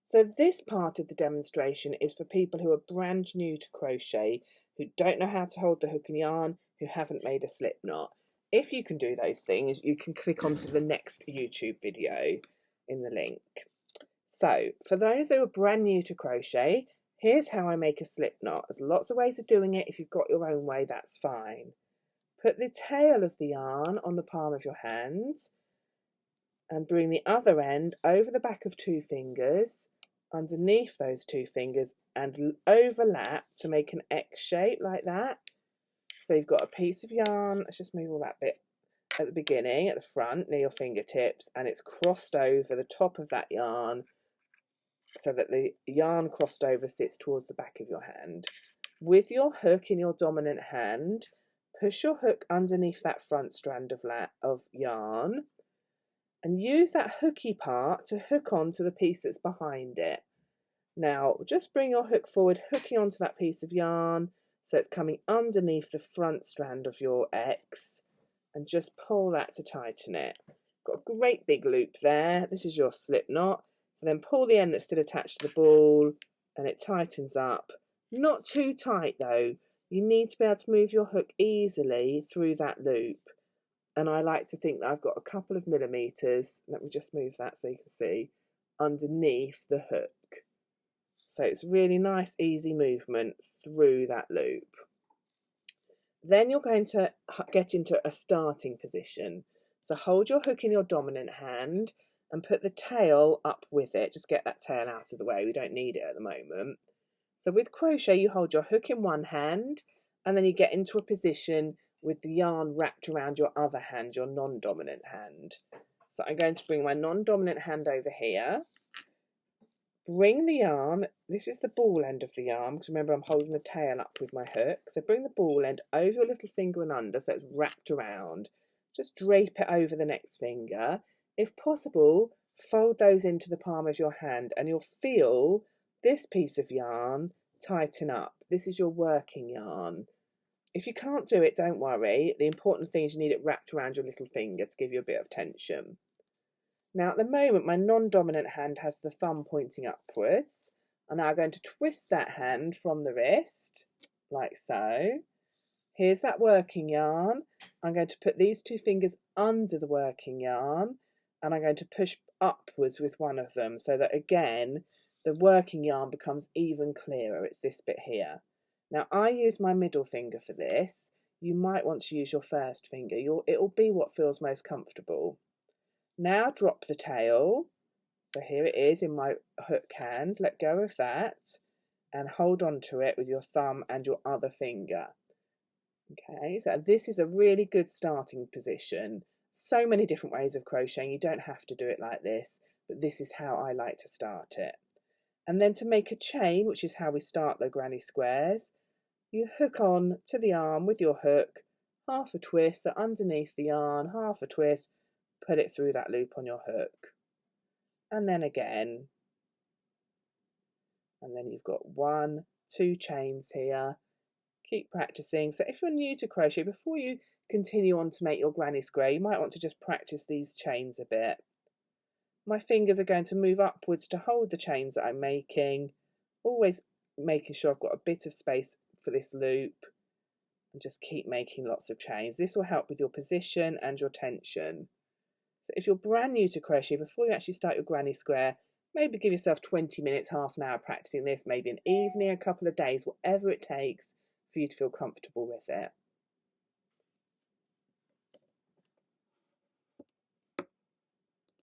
So this part of the demonstration is for people who are brand new to crochet, who don't know how to hold the hook and yarn, who haven't made a slip knot. If you can do those things, you can click onto the next YouTube video in the link. So for those who are brand new to crochet, here's how I make a slip knot. There's lots of ways of doing it. If you've got your own way, that's fine. Put the tail of the yarn on the palm of your hand and bring the other end over the back of two fingers, underneath those two fingers, and overlap to make an X shape like that. So you've got a piece of yarn, let's just move all that bit at the beginning, at the front, near your fingertips, and it's crossed over the top of that yarn so that the yarn crossed over sits towards the back of your hand. With your hook in your dominant hand, push your hook underneath that front strand of yarn and use that hooky part to hook onto the piece that's behind it. Now just bring your hook forward, hooking onto that piece of yarn so it's coming underneath the front strand of your X, and just pull that to tighten it. Got a great big loop there. This is your slip knot. So then pull the end that's still attached to the ball and it tightens up. Not too tight though. You need to be able to move your hook easily through that loop. And I like to think that I've got a couple of millimeters, let me just move that so you can see, underneath the hook. So it's really nice, easy movement through that loop. Then you're going to get into a starting position. So hold your hook in your dominant hand and put the tail up with it. Just get that tail out of the way, we don't need it at the moment. So with crochet, you hold your hook in one hand and then you get into a position with the yarn wrapped around your other hand, your non-dominant hand. So I'm going to bring my non-dominant hand over here. Bring the yarn, this is the ball end of the yarn, because remember I'm holding the tail up with my hook. So bring the ball end over your little finger and under so it's wrapped around. Just drape it over the next finger. If possible, fold those into the palm of your hand and you'll feel this piece of yarn tighten up. This is your working yarn. If you can't do it, don't worry. The important thing is you need it wrapped around your little finger to give you a bit of tension. Now at the moment my non-dominant hand has the thumb pointing upwards. I'm now going to twist that hand from the wrist, like so. Here's that working yarn. I'm going to put these two fingers under the working yarn and I'm going to push upwards with one of them so that again the working yarn becomes even clearer. It's this bit here. Now I use my middle finger for this. You might want to use your first finger. It'll be what feels most comfortable. Now drop the tail. So here it is in my hook hand. Let go of that and hold on to it with your thumb and your other finger. Okay, so this is a really good starting position. So many different ways of crocheting. You don't have to do it like this, but this is how I like to start it. And then to make a chain, which is how we start the granny squares, you hook on to the arm with your hook, half a twist, so underneath the yarn, half a twist, put it through that loop on your hook. And then again. And then you've got 1, 2 chains here. Keep practicing. So if you're new to crochet, before you continue on to make your granny square, you might want to just practice these chains a bit. My fingers are going to move upwards to hold the chains that I'm making, always making sure I've got a bit of space for this loop, and just keep making lots of chains. This will help with your position and your tension. So if you're brand new to crochet, before you actually start your granny square, maybe give yourself 20 minutes, half an hour practicing this, maybe an evening, a couple of days, whatever it takes for you to feel comfortable with it.